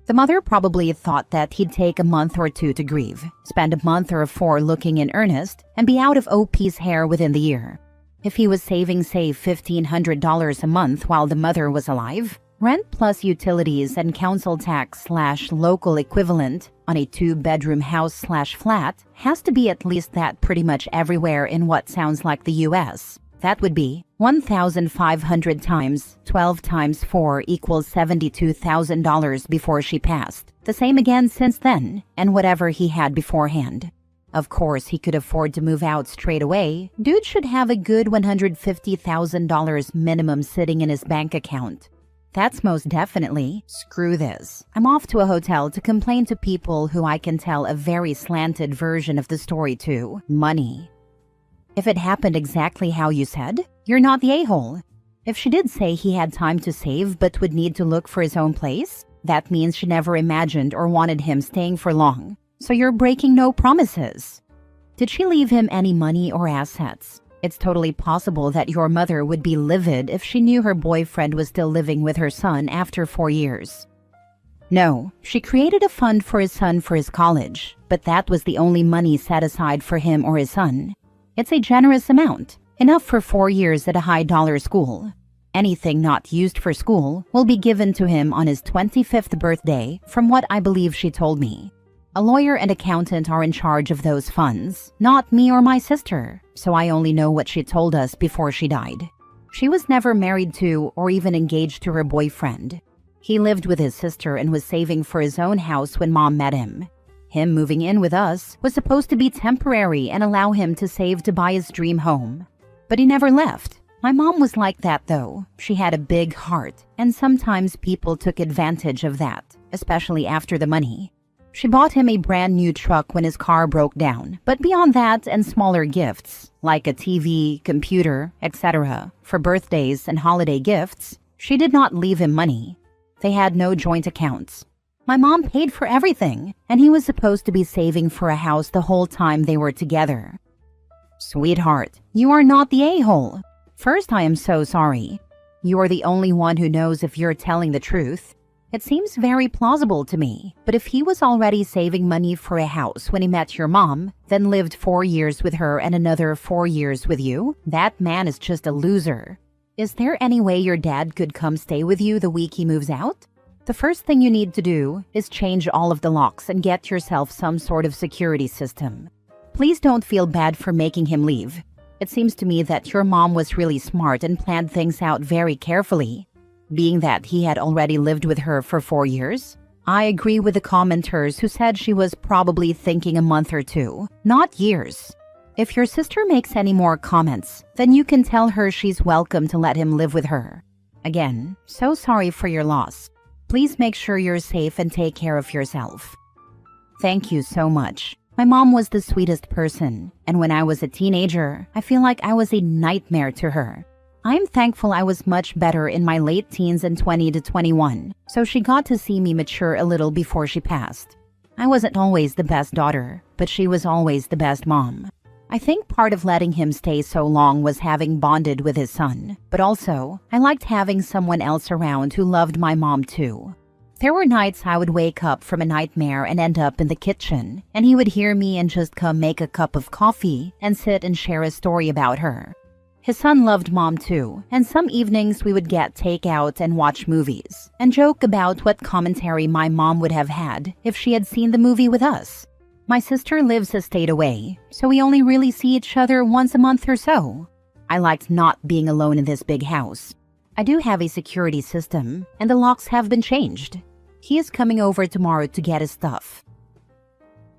The mother probably thought that he'd take a month or two to grieve, spend a month or 4 looking in earnest, and be out of OP's hair within the year. If he was saving, say, $1,500 a month while the mother was alive, rent plus utilities and council tax / local equivalent on a 2-bedroom house / flat has to be at least that pretty much everywhere in what sounds like the US. That would be 1,500 times 12 times 4 equals $72,000 before she passed. The same again since then, and whatever he had beforehand. Of course, he could afford to move out straight away. Dude should have a good $150,000 minimum sitting in his bank account. That's most definitely, screw this. I'm off to a hotel to complain to people who I can tell a very slanted version of the story to. Money. If it happened exactly how you said, you're not the a-hole. If she did say he had time to save but would need to look for his own place, that means she never imagined or wanted him staying for long. So you're breaking no promises. Did she leave him any money or assets? It's totally possible that your mother would be livid if she knew her boyfriend was still living with her son after 4 years. No, she created a fund for his son for his college, but that was the only money set aside for him or his son. It's a generous amount, enough for 4 years at a high-dollar school. Anything not used for school will be given to him on his 25th birthday, from what I believe she told me. A lawyer and accountant are in charge of those funds, not me or my sister, so I only know what she told us before she died. She was never married to or even engaged to her boyfriend. He lived with his sister and was saving for his own house when Mom met him. Him moving in with us was supposed to be temporary and allow him to save to buy his dream home. But he never left. My mom was like that though. She had a big heart, and sometimes people took advantage of that, especially after the money. She bought him a brand new truck when his car broke down, but beyond that and smaller gifts, like a TV, computer, etc., for birthdays and holiday gifts, she did not leave him money. They had no joint accounts. My mom paid for everything, and he was supposed to be saving for a house the whole time they were together. Sweetheart, you are not the a-hole. First, I am so sorry. You are the only one who knows if you're telling the truth. It seems very plausible to me, but if he was already saving money for a house when he met your mom, then lived 4 years with her and another 4 years with you, that man is just a loser. Is there any way your dad could come stay with you the week he moves out? The first thing you need to do is change all of the locks and get yourself some sort of security system. Please don't feel bad for making him leave. It seems to me that your mom was really smart and planned things out very carefully. Being that he had already lived with her for 4 years, I agree with the commenters who said she was probably thinking a month or two, not years. If your sister makes any more comments, then you can tell her she's welcome to let him live with her. Again, so sorry for your loss. Please make sure you're safe and take care of yourself. Thank you so much. My mom was the sweetest person, and when I was a teenager, I feel like I was a nightmare to her. I'm thankful I was much better in my late teens and 20 to 21, so she got to see me mature a little before she passed. I wasn't always the best daughter, but she was always the best mom. I think part of letting him stay so long was having bonded with his son, but also, I liked having someone else around who loved my mom too. There were nights I would wake up from a nightmare and end up in the kitchen, and he would hear me and just come make a cup of coffee and sit and share a story about her. His son loved mom too, and some evenings we would get takeout and watch movies, and joke about what commentary my mom would have had if she had seen the movie with us. My sister lives a state away, so we only really see each other once a month or so. I liked not being alone in this big house. I do have a security system, and the locks have been changed. He is coming over tomorrow to get his stuff.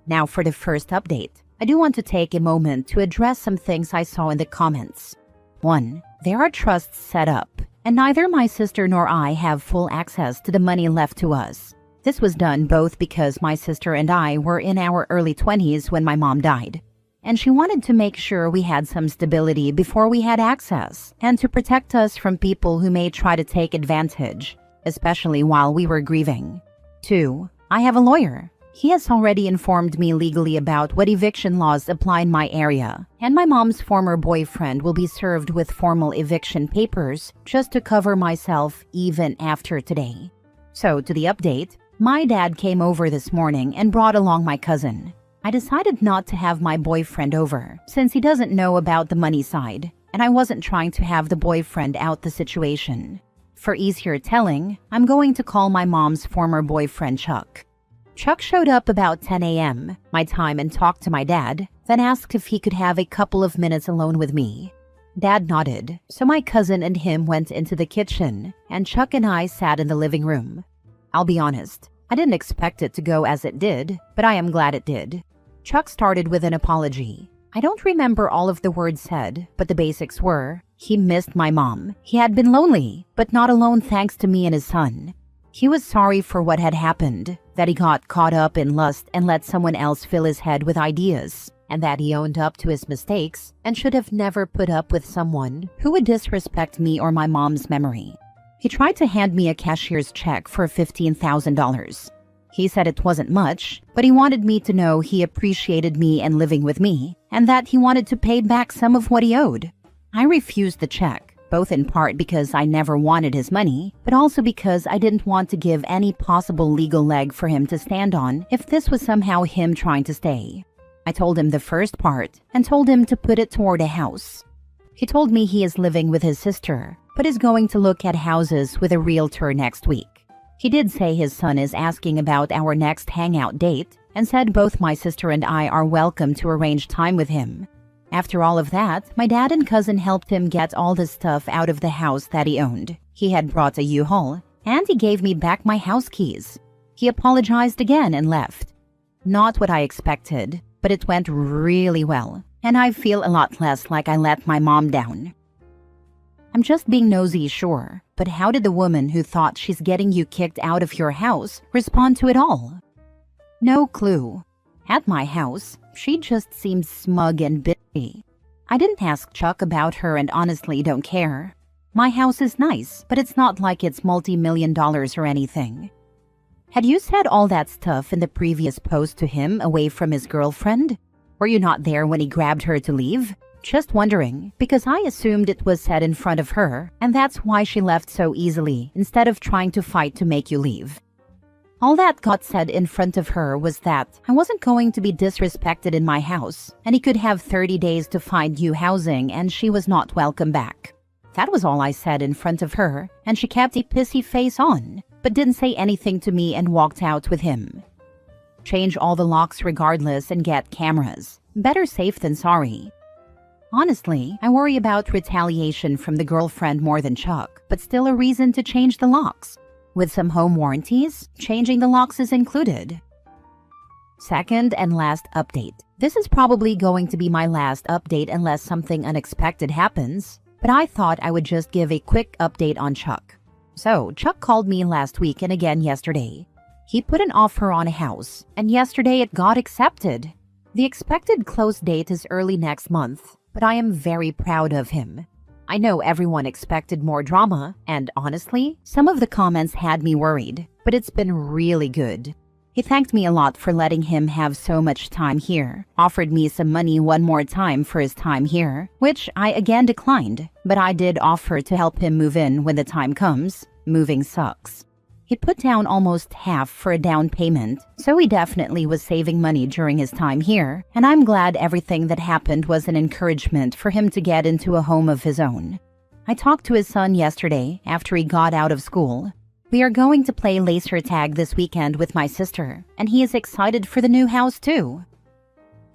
Now for the first update. I do want to take a moment to address some things I saw in the comments. 1. There are trusts set up, and neither my sister nor I have full access to the money left to us. This was done both because my sister and I were in our early 20s when my mom died, and she wanted to make sure we had some stability before we had access, and to protect us from people who may try to take advantage, especially while we were grieving. 2. I have a lawyer. He has already informed me legally about what eviction laws apply in my area, and my mom's former boyfriend will be served with formal eviction papers just to cover myself even after today. So, to the update, my dad came over this morning and brought along my cousin. I decided not to have my boyfriend over, since he doesn't know about the money side, and I wasn't trying to have the boyfriend out the situation. For easier telling, I'm going to call my mom's former boyfriend Chuck. Chuck showed up about 10 a.m. my time and talked to my dad, then asked if he could have a couple of minutes alone with me. Dad nodded, so my cousin and him went into the kitchen, and Chuck and I sat in the living room. I'll be honest, I didn't expect it to go as it did, but I am glad it did. Chuck started with an apology. I don't remember all of the words said, but the basics were, he missed my mom. He had been lonely, but not alone thanks to me and his son. He was sorry for what had happened, that he got caught up in lust and let someone else fill his head with ideas, and that he owned up to his mistakes and should have never put up with someone who would disrespect me or my mom's memory. He tried to hand me a cashier's check for $15,000. He said it wasn't much, but he wanted me to know he appreciated me and living with me, and that he wanted to pay back some of what he owed. I refused the check, both in part because I never wanted his money, but also because I didn't want to give any possible legal leg for him to stand on if this was somehow him trying to stay. I told him the first part, and told him to put it toward a house. He told me he is living with his sister, but is going to look at houses with a realtor next week. He did say his son is asking about our next hangout date, and said both my sister and I are welcome to arrange time with him. After all of that, my dad and cousin helped him get all the stuff out of the house that he owned. He had brought a U-Haul, and he gave me back my house keys. He apologized again and left. Not what I expected, but it went really well, and I feel a lot less like I let my mom down. I'm just being nosy, sure, but how did the woman who thought she's getting you kicked out of your house respond to it all? No clue. At my house, she just seems smug and bitchy. I didn't ask Chuck about her and honestly don't care. My house is nice, but it's not like it's multi-million dollars or anything. Had you said all that stuff in the previous post to him away from his girlfriend? Were you not there when he grabbed her to leave? Just wondering, because I assumed it was said in front of her, and that's why she left so easily instead of trying to fight to make you leave. All that got said in front of her was that I wasn't going to be disrespected in my house, and he could have 30 days to find new housing and she was not welcome back. That was all I said in front of her, and she kept a pissy face on, but didn't say anything to me and walked out with him. Change all the locks regardless and get cameras. Better safe than sorry. Honestly, I worry about retaliation from the girlfriend more than Chuck, but still a reason to change the locks. With some home warranties, changing the locks is included. Second and last update. This is probably going to be my last update unless something unexpected happens, but I thought I would just give a quick update on Chuck. So, Chuck called me last week and again yesterday. He put an offer on a house, and yesterday it got accepted. The expected close date is early next month, but I am very proud of him. I know everyone expected more drama, and honestly, some of the comments had me worried, but it's been really good. He thanked me a lot for letting him have so much time here, offered me some money one more time for his time here, which I again declined, but I did offer to help him move in when the time comes. Moving sucks. He put down almost half for a down payment, so he definitely was saving money during his time here, and I'm glad everything that happened was an encouragement for him to get into a home of his own. I talked to his son yesterday after he got out of school. We are going to play laser tag this weekend with my sister, and he is excited for the new house too.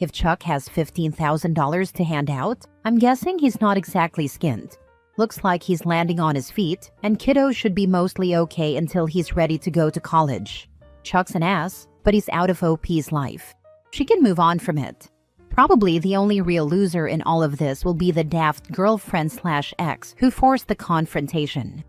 If Chuck has $15,000 to hand out, I'm guessing he's not exactly skint. Looks like he's landing on his feet, and kiddo should be mostly okay until he's ready to go to college. Chuck's an ass, but he's out of OP's life. She can move on from it. Probably the only real loser in all of this will be the daft girlfriend/ex who forced the confrontation.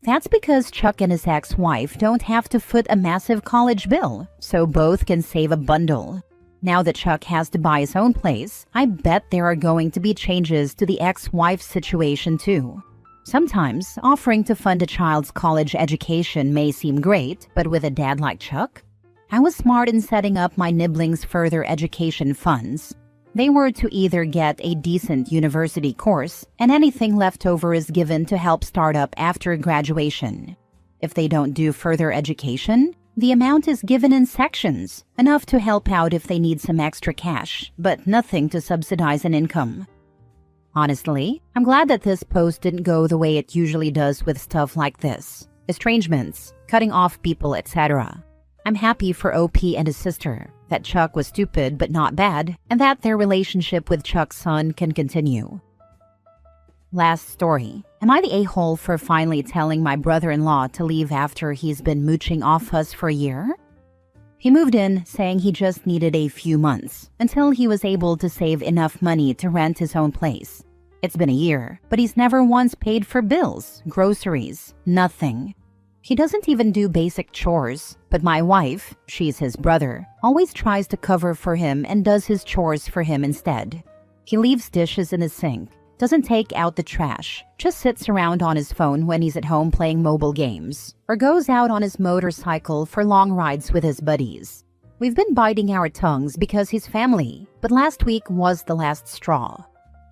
That's because Chuck and his ex-wife don't have to foot a massive college bill, so both can save a bundle. Now that Chuck has to buy his own place, I bet there are going to be changes to the ex-wife's situation too. Sometimes, offering to fund a child's college education may seem great, but with a dad like Chuck? I was smart in setting up my nibblings' further education funds. They were to either get a decent university course, and anything left over is given to help start up after graduation. If they don't do further education, the amount is given in sections, enough to help out if they need some extra cash, but nothing to subsidize an income. Honestly, I'm glad that this post didn't go the way it usually does with stuff like this. Estrangements, cutting off people, etc. I'm happy for OP and his sister, that Chuck was stupid but not bad, and that their relationship with Chuck's son can continue. Last story. Am I the a-hole for finally telling my brother-in-law to leave after he's been mooching off us for a year? He moved in saying he just needed a few months until he was able to save enough money to rent his own place. It's been a year, but he's never once paid for bills, groceries, nothing. He doesn't even do basic chores, but my wife, she's his brother, always tries to cover for him and does his chores for him instead. He leaves dishes in the sink, doesn't take out the trash, just sits around on his phone when he's at home playing mobile games, or goes out on his motorcycle for long rides with his buddies. We've been biting our tongues because he's family, but last week was the last straw.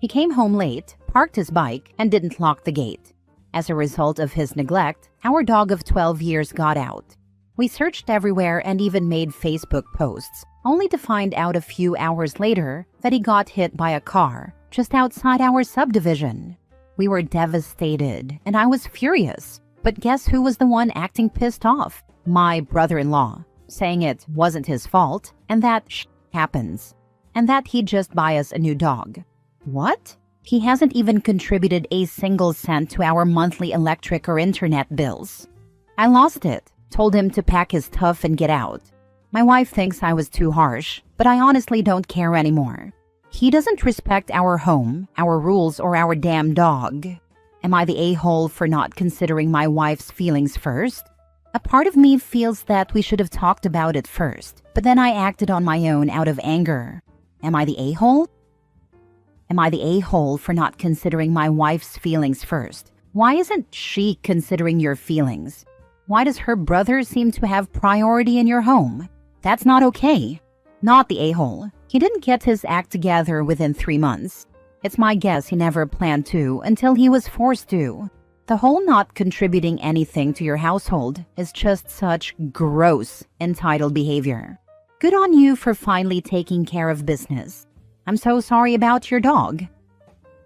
He came home late, parked his bike, and didn't lock the gate. As a result of his neglect, our dog of 12 years got out. We searched everywhere and even made Facebook posts, only to find out a few hours later that he got hit by a car just outside our subdivision. We were devastated, and I was furious. But guess who was the one acting pissed off? My brother-in-law, saying it wasn't his fault, and that happens, and that he'd just buy us a new dog. What? He hasn't even contributed a single cent to our monthly electric or internet bills. I lost it, told him to pack his stuff and get out. My wife thinks I was too harsh, but I honestly don't care anymore. He doesn't respect our home, our rules, or our damn dog. Am I the a-hole for not considering my wife's feelings first? A part of me feels that we should have talked about it first, but then I acted on my own out of anger. Am I the a-hole? Am I the a-hole for not considering my wife's feelings first? Why isn't she considering your feelings? Why does her brother seem to have priority in your home? That's not okay. Not the a-hole. He didn't get his act together within 3 months. It's my guess he never planned to until he was forced to. The whole not contributing anything to your household is just such gross, entitled behavior. Good on you for finally taking care of business. I'm so sorry about your dog.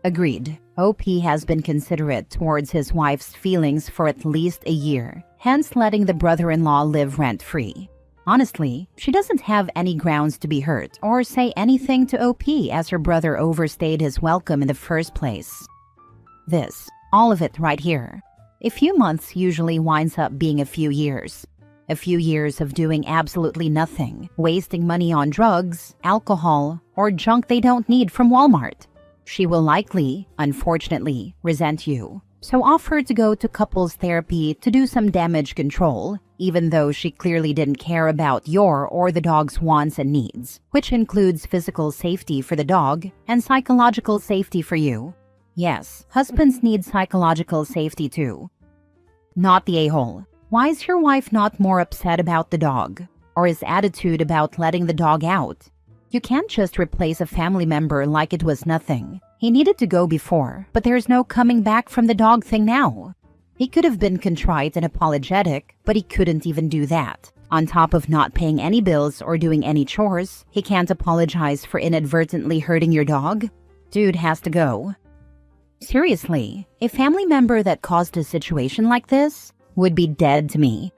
Agreed. OP has been considerate towards his wife's feelings for at least a year, hence letting the brother-in-law live rent-free. Honestly, she doesn't have any grounds to be hurt or say anything to OP as her brother overstayed his welcome in the first place. This, all of it right here. A few months usually winds up being a few years. A few years of doing absolutely nothing, wasting money on drugs, alcohol, or junk they don't need from Walmart. She will likely, unfortunately, resent you. So offer to go to couples therapy to do some damage control, even though she clearly didn't care about your or the dog's wants and needs, which includes physical safety for the dog and psychological safety for you. Yes, husbands need psychological safety too. Not the a-hole. Why is your wife not more upset about the dog? Or his attitude about letting the dog out? You can't just replace a family member like it was nothing. He needed to go before, but there's no coming back from the dog thing now. He could have been contrite and apologetic, but he couldn't even do that. On top of not paying any bills or doing any chores, he can't apologize for inadvertently hurting your dog? Dude has to go. Seriously, a family member that caused a situation like this would be dead to me.